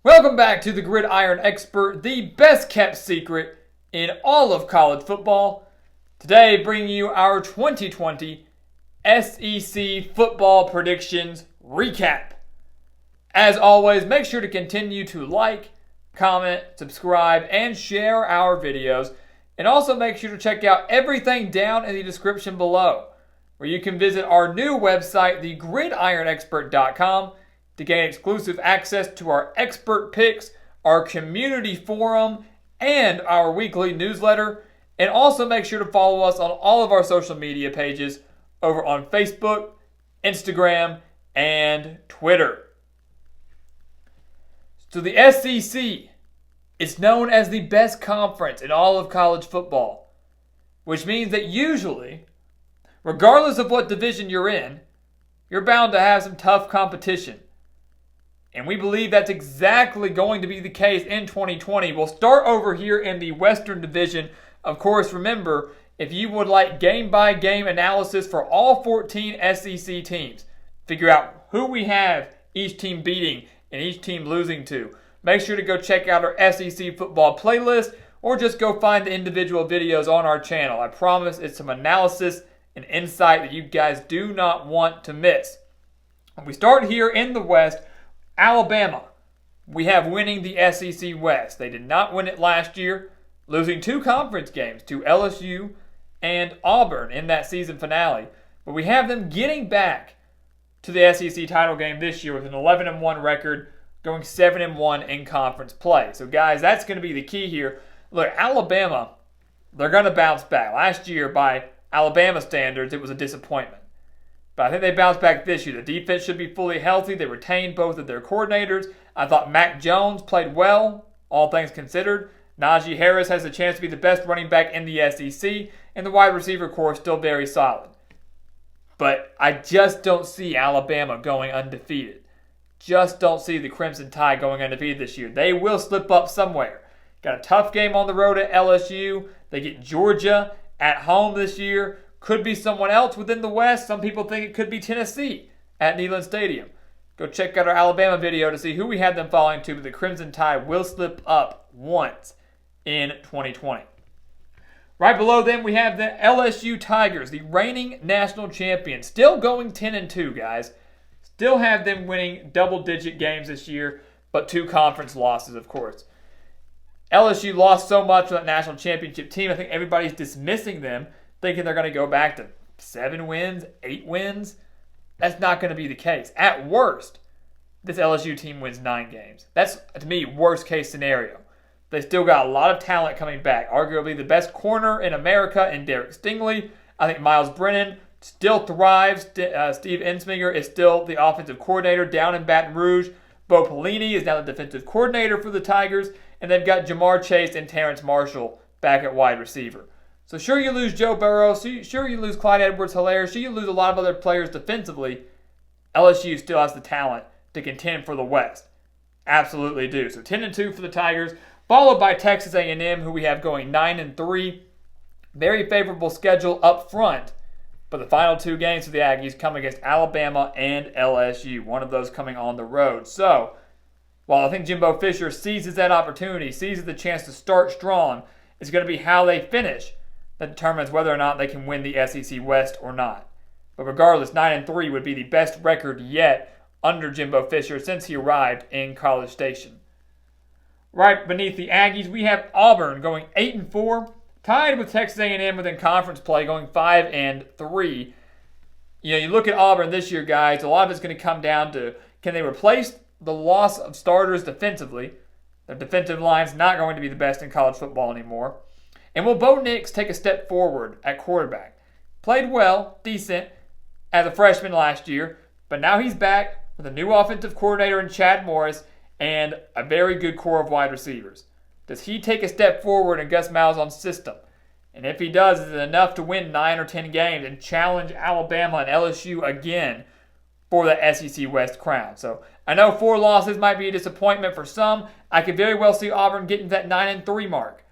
Welcome back to the Gridiron Expert, the best kept secret in all of college football. Today, bringing you our 2020 SEC football predictions recap. As always, make sure to continue to like, comment, subscribe, and share our videos. And also make sure to check out everything down in the description below, where you can visit our new website, thegridironexpert.com, to gain exclusive access to our expert picks, our community forum, and our weekly newsletter. And also make sure to follow us on all of our social media pages over on Facebook, Instagram, and Twitter. So the SEC is known as the best conference in all of college football, which means that usually, regardless of what division you're in, you're bound to have some tough competition. And we believe that's exactly going to be the case in 2020. We'll start over here in the Western Division. Of course, remember, if you would like game-by-game analysis for all 14 SEC teams, figure out who we have each team beating and each team losing to, make sure to go check out our SEC football playlist or just go find the individual videos on our channel. I promise it's some analysis and insight that you guys do not want to miss. We start here in the West. Alabama, we have winning the SEC West. They did not win it last year, losing 2 conference games to LSU and Auburn in that season finale. But we have them getting back to the SEC title game this year with an 11-1 record, going 7-1 in conference play. So guys, that's going to be the key here. Look, Alabama, they're going to bounce back. Last year, by Alabama standards, it was a disappointment. But I think they bounced back this year. The defense should be fully healthy. They retained both of their coordinators. I thought Mac Jones played well, all things considered. Najee Harris has a chance to be the best running back in the SEC, and the wide receiver core is still very solid. But I just don't see Alabama going undefeated. Just don't see the Crimson Tide going undefeated this year. They will slip up somewhere. Got a tough game on the road at LSU. They get Georgia at home this year. Could be someone else within the West. Some people think it could be Tennessee at Neyland Stadium. Go check out our Alabama video to see who we had them falling to, but the Crimson Tide will slip up once in 2020. Right below them, we have the LSU Tigers, the reigning national champions. Still going 10-2, guys. Still have them winning double-digit games this year, but 2 conference losses, of course. LSU lost so much with that national championship team, I think everybody's dismissing them, thinking they're going to go back to 7 wins, 8 wins. That's not going to be the case. At worst, this LSU team wins 9 games. That's, to me, worst case scenario. They still got a lot of talent coming back. Arguably the best corner in America in Derek Stingley. I think Miles Brennan still thrives. Steve Ensminger is still the offensive coordinator down in Baton Rouge. Bo Pelini is now the defensive coordinator for the Tigers. And they've got Jamar Chase and Terrence Marshall back at wide receiver. So sure, you lose Joe Burrow. Sure, you lose Clyde Edwards-Helaire. Sure, you lose a lot of other players defensively. LSU still has the talent to contend for the West. Absolutely do. So 10-2 for the Tigers, followed by Texas A&M, who we have going 9-3. Very favorable schedule up front, but the final 2 games for the Aggies come against Alabama and LSU. One of those coming on the road. So while I think Jimbo Fisher seizes that opportunity, seizes the chance to start strong, it's going to be how they finish that determines whether or not they can win the SEC West or not. But regardless, 9-3 would be the best record yet under Jimbo Fisher since he arrived in College Station. Right beneath the Aggies, we have Auburn going 8-4, tied with Texas A&M within conference play, going 5-3. You look at Auburn this year, guys, a lot of it's going to come down to, can they replace the loss of starters defensively? Their defensive line's not going to be the best in college football anymore. And will Bo Nix take a step forward at quarterback? Played well, decent, as a freshman last year, but now he's back with a new offensive coordinator in Chad Morris and a very good core of wide receivers. Does he take a step forward in Gus Malzahn's system? And if he does, is it enough to win 9 or 10 games and challenge Alabama and LSU again for the SEC West crown? So I know 4 losses might be a disappointment for some. I could very well see Auburn getting to that 9-3 mark.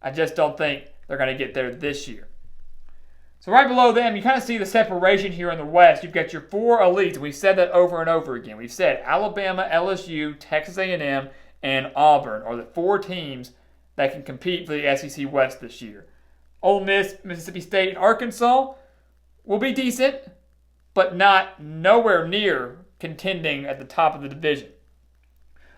I just don't think they're going to get there this year. So right below them, you kind of see the separation here in the West. You've got your 4 elites. We've said that over and over again. We've said Alabama, LSU, Texas A&M, and Auburn are the 4 teams that can compete for the SEC West this year. Ole Miss, Mississippi State, and Arkansas will be decent, but nowhere near contending at the top of the division.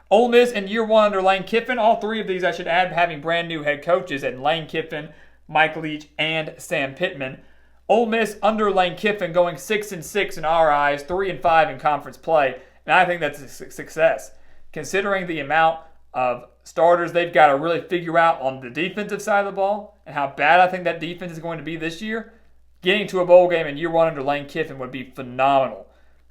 Ole Miss in year 1 under Lane Kiffin, all 3 of these I should add having brand new head coaches in Lane Kiffin, Mike Leach, and Sam Pittman. Ole Miss under Lane Kiffin going 6-6 in our eyes, 3-5 in conference play, and I think that's a success. Considering the amount of starters they've got to really figure out on the defensive side of the ball and how bad I think that defense is going to be this year, getting to a bowl game in year 1 under Lane Kiffin would be phenomenal.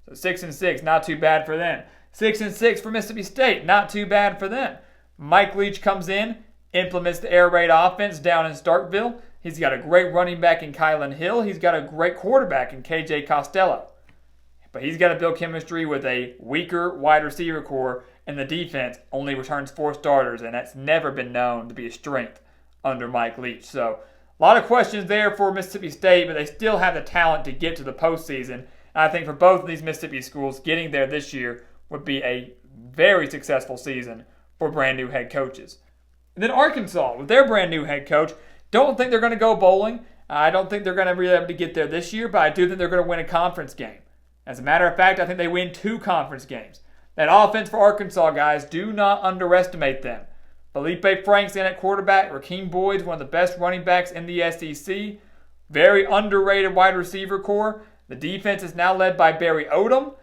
So 6-6, not too bad for them. 6-6 for Mississippi State, not too bad for them. Mike Leach comes in, implements the air raid offense down in Starkville. He's got a great running back in Kylan Hill. He's got a great quarterback in KJ Costello. But he's got to build chemistry with a weaker wide receiver core, and the defense only returns 4 starters, and that's never been known to be a strength under Mike Leach. So a lot of questions there for Mississippi State, but they still have the talent to get to the postseason. And I think for both of these Mississippi schools, getting there this year would be a very successful season for brand new head coaches. And then Arkansas, with their brand new head coach, don't think they're going to go bowling. I don't think they're going to be able to get there this year, but I do think they're going to win a conference game. As a matter of fact, I think they win 2 conference games. That offense for Arkansas, guys, do not underestimate them. Felipe Franks in at quarterback. Rakeem Boyd's one of the best running backs in the SEC. Very underrated wide receiver core. The defense is now led by Barry Odom.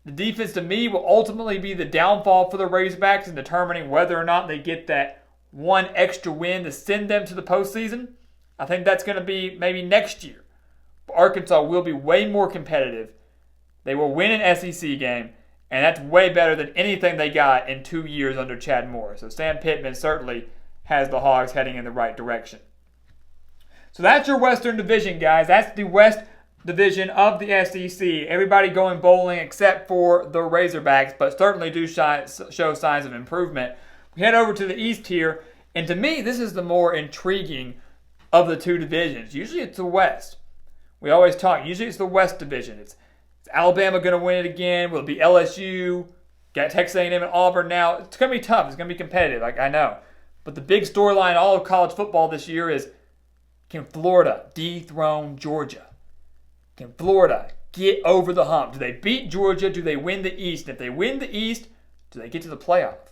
The defense, to me, will ultimately be the downfall for the Razorbacks in determining whether or not they get that 1 extra win to send them to the postseason. I think that's going to be maybe next year. But Arkansas will be way more competitive. They will win an SEC game, and that's way better than anything they got in 2 years under Chad Moore. So Sam Pittman certainly has the Hogs heading in the right direction. So that's your Western Division, guys. That's the West Division of the SEC. Everybody going bowling except for the Razorbacks, but certainly do show signs of improvement. We head over to the East here, and to me, this is the more intriguing of the 2 divisions. Usually it's the West. We always talk, usually it's the West Division. It's Alabama going to win it again? Will it be LSU? Got Texas A&M and Auburn now. It's going to be tough. It's going to be competitive, like I know. But the big storyline in all of college football this year is, can Florida dethrone Georgia? Can Florida get over the hump? Do they beat Georgia? Do they win the East? And if they win the East, do they get to the playoff?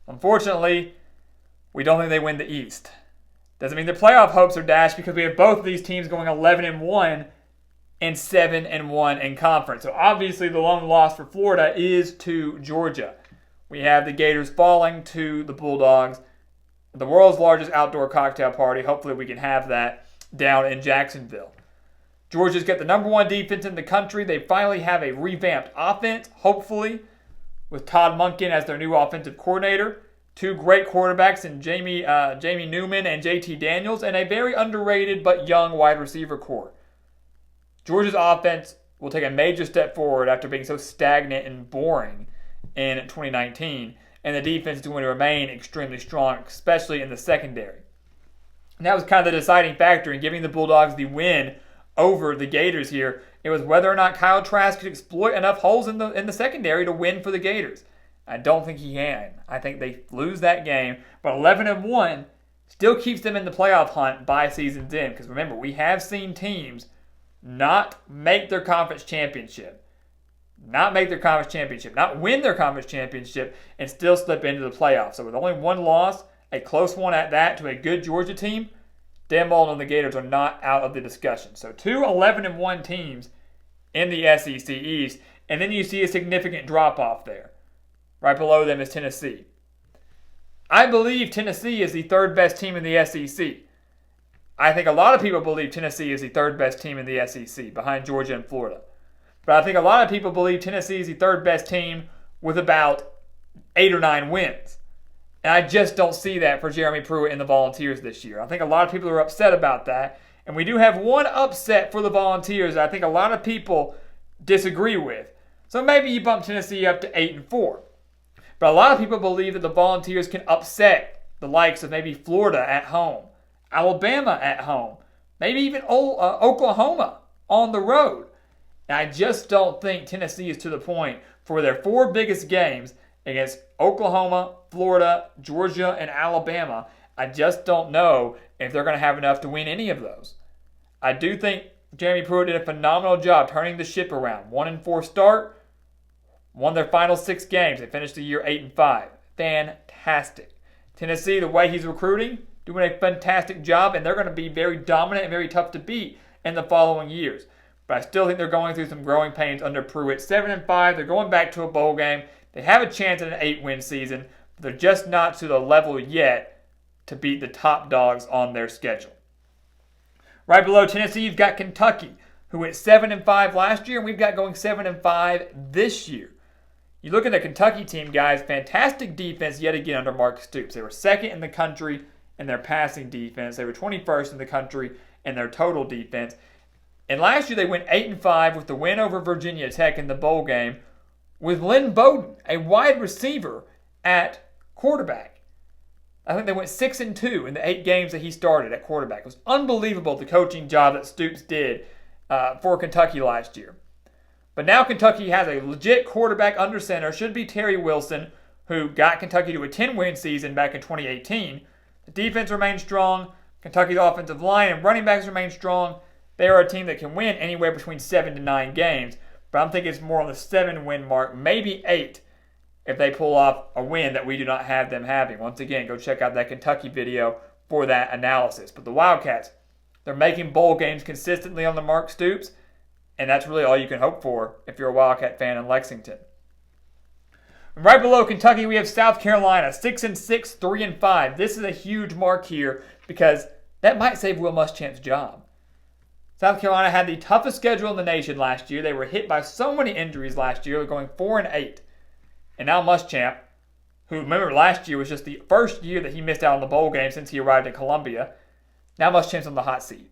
Unfortunately, we don't think they win the East. Doesn't mean their playoff hopes are dashed because we have both of these teams going 11-1 and 7-1 in conference. So obviously the lone loss for Florida is to Georgia. We have the Gators falling to the Bulldogs. The world's largest outdoor cocktail party. Hopefully we can have that down in Jacksonville. Georgia's got the number 1 defense in the country. They finally have a revamped offense, hopefully, with Todd Monken as their new offensive coordinator. 2 great quarterbacks in Jamie Newman and JT Daniels, and a very underrated but young wide receiver core. Georgia's offense will take a major step forward after being so stagnant and boring in 2019, and the defense is going to remain extremely strong, especially in the secondary. And that was kind of the deciding factor in giving the Bulldogs the win over the Gators here. It was whether or not Kyle Trask could exploit enough holes in the secondary to win for the Gators. I don't think he can. I think they lose that game, but 11-1 still keeps them in the playoff hunt by season's end. Because remember, we have seen teams not make their conference championship, not win their conference championship, and still slip into the playoffs. So with only 1 loss, a close one at that, to a good Georgia team, Dan Mullen and the Gators are not out of the discussion. So 2 11-1 teams in the SEC East, and then you see a significant drop-off there. Right below them is Tennessee. I believe Tennessee is the 3rd best team in the SEC. I think a lot of people believe Tennessee is the 3rd best team in the SEC, behind Georgia and Florida. But I think a lot of people believe Tennessee is the 3rd best team with about 8 or 9 wins. And I just don't see that for Jeremy Pruitt and the Volunteers this year. I think a lot of people are upset about that. And we do have one upset for the Volunteers that I think a lot of people disagree with. So maybe you bump Tennessee up to 8-4. But a lot of people believe that the Volunteers can upset the likes of maybe Florida at home, Alabama at home, maybe even Oklahoma on the road. And I just don't think Tennessee is to the point for their 4 biggest games against Oklahoma, Florida, Georgia, and Alabama. I just don't know if they're going to have enough to win any of those. I do think Jeremy Pruitt did a phenomenal job turning the ship around. 1-4 start, won their final 6 games. They finished the year 8-5. Fantastic. Tennessee, the way he's recruiting, doing a fantastic job, and they're going to be very dominant and very tough to beat in the following years. But I still think they're going through some growing pains under Pruitt. 7-5, they're going back to a bowl game. They have a chance at an 8-win season, but they're just not to the level yet to beat the top dogs on their schedule. Right below Tennessee, you've got Kentucky, who went 7-5 last year, and we've got going 7-5 this year. You look at the Kentucky team, guys, fantastic defense yet again under Mark Stoops. They were second in the country in their passing defense. They were 21st in the country in their total defense. And last year they went 8-5 with the win over Virginia Tech in the bowl game with Lynn Bowden, a wide receiver, at quarterback. I think they went 6-2 in the 8 games that he started at quarterback. It was unbelievable the coaching job that Stoops did for Kentucky last year. But now Kentucky has a legit quarterback under center. Should be Terry Wilson, who got Kentucky to a 10-win season back in 2018. The defense remains strong. Kentucky's offensive line and running backs remain strong. They are a team that can win anywhere between 7 to 9 games. But I'm thinking it's more on the 7-win mark, maybe 8, if they pull off a win that we do not have them having. Once again, go check out that Kentucky video for that analysis. But the Wildcats, they're making bowl games consistently on the Mark Stoops, and that's really all you can hope for if you're a Wildcat fan in Lexington. Right below Kentucky, we have South Carolina, 6-6, 3-5. This is a huge mark here because that might save Will Muschamp's job. South Carolina had the toughest schedule in the nation last year. They were hit by so many injuries last year, going 4-8. And now Muschamp, who, remember, last year was just the first year that he missed out on the bowl game since he arrived in Columbia. Now Muschamp's on the hot seat.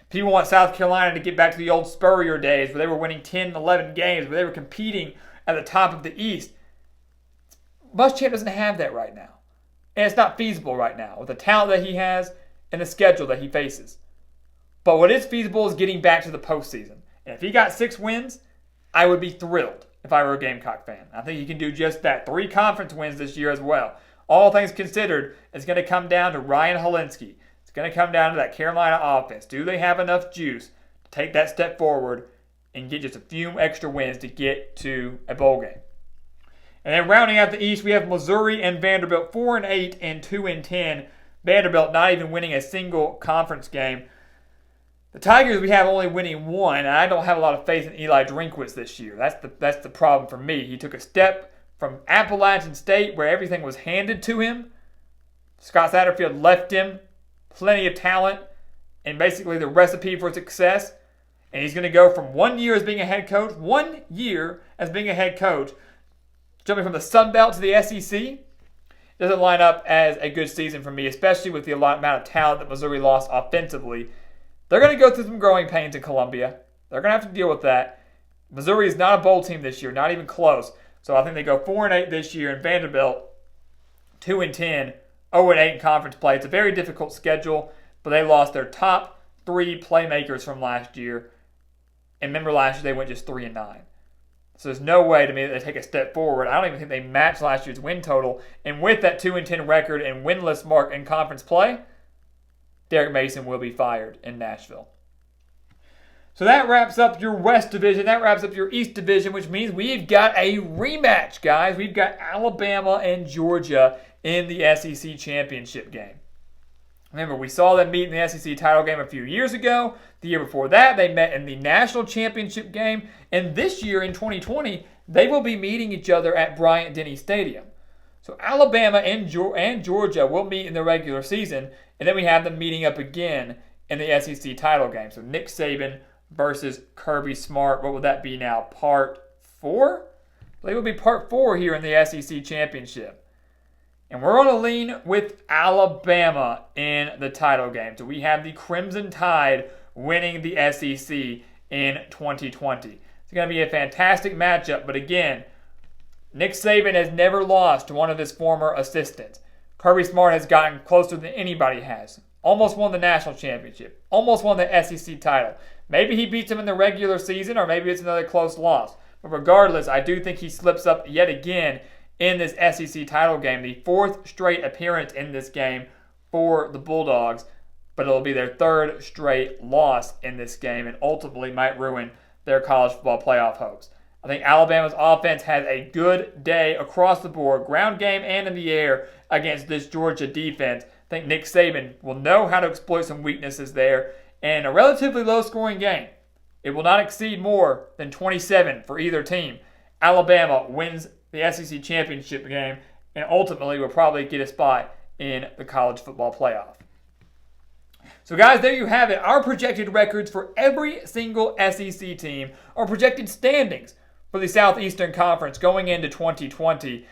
People want South Carolina to get back to the old Spurrier days where they were winning 10, 11 games, where they were competing at the top of the East. Muschamp doesn't have that right now. And it's not feasible right now with the talent that he has and the schedule that he faces. But what is feasible is getting back to the postseason. And if he got 6 wins, I would be thrilled if I were a Gamecock fan. I think he can do just that. 3 conference wins this year as well. All things considered, it's going to come down to Ryan Helinski. It's going to come down to that Carolina offense. Do they have enough juice to take that step forward and get just a few extra wins to get to a bowl game? And then rounding out the East, we have Missouri and Vanderbilt, 4-8 and 2-10. Vanderbilt not even winning a single conference game. The Tigers, we have only winning 1, and I don't have a lot of faith in Eli Drinkwitz this year. That's the problem for me. He took a step from Appalachian State where everything was handed to him. Scott Satterfield left him plenty of talent and basically the recipe for success. And he's going to go from 1 year as being a head coach, jumping from the Sun Belt to the SEC. Doesn't line up as a good season for me, especially with the amount of talent that Missouri lost offensively. They're going to go through some growing pains in Columbia. They're going to have to deal with that. Missouri is not a bowl team this year, not even close. So I think they go 4-8 this year, and Vanderbilt 2-10, 0-8 in conference play. It's a very difficult schedule, but they lost their top 3 playmakers from last year. And remember last year they went just 3-9. So there's no way to me that they take a step forward. I don't even think they match last year's win total. And with that 2-10 record and winless mark in conference play, Derek Mason will be fired in Nashville. So that wraps up your West Division. That wraps up your East Division, which means we've got a rematch, guys. We've got Alabama and Georgia in the SEC championship game. Remember, we saw them meet in the SEC title game a few years ago. The year before that, they met in the national championship game. And this year, in 2020, they will be meeting each other at Bryant-Denny Stadium. So Alabama and Georgia will meet in the regular season, and then we have them meeting up again in the SEC title game. So Nick Saban versus Kirby Smart. What would that be now? Part 4? I believe it will be part 4 here in the SEC championship. And we're going to lean with Alabama in the title game. So we have the Crimson Tide winning the SEC in 2020. It's going to be a fantastic matchup, but again, Nick Saban has never lost to one of his former assistants. Kirby Smart has gotten closer than anybody has. Almost won the national championship. Almost won the SEC title. Maybe he beats him in the regular season, or maybe it's another close loss. But regardless, I do think he slips up yet again in this SEC title game, the fourth straight appearance in this game for the Bulldogs, but it'll be their third straight loss in this game and ultimately might ruin their college football playoff hopes. I think Alabama's offense had a good day across the board, ground game and in the air, against this Georgia defense. I think Nick Saban will know how to exploit some weaknesses there, and a relatively low-scoring game. It will not exceed more than 27 for either team. Alabama wins the SEC championship game and ultimately will probably get a spot in the college football playoff. So guys, there you have it. Our projected records for every single SEC team, our projected standings for the Southeastern Conference going into 2020.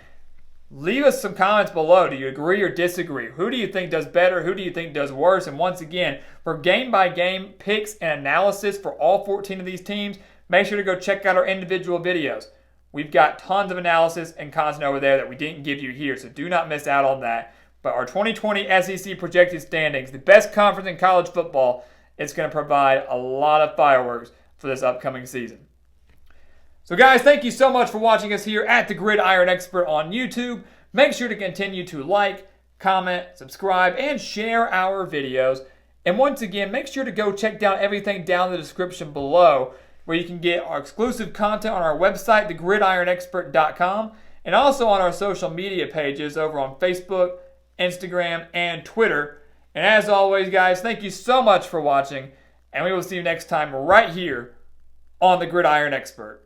Leave us some comments below. Do you agree or disagree? Who do you think does better? Who do you think does worse? And once again, for game-by-game picks and analysis for all 14 of these teams, make sure to go check out our individual videos. We've got tons of analysis and content over there that we didn't give you here, so do not miss out on that. But our 2020 SEC projected standings, the best conference in college football, it's going to provide a lot of fireworks for this upcoming season. So guys, thank you so much for watching us here at the Gridiron Expert on YouTube. Make sure to continue to like, comment, subscribe, and share our videos. And once again, make sure to go check down everything down in the description below, where you can get our exclusive content on our website, thegridironexpert.com, and also on our social media pages over on Facebook, Instagram, and Twitter. And as always, guys, thank you so much for watching, and we will see you next time right here on the Gridiron Expert.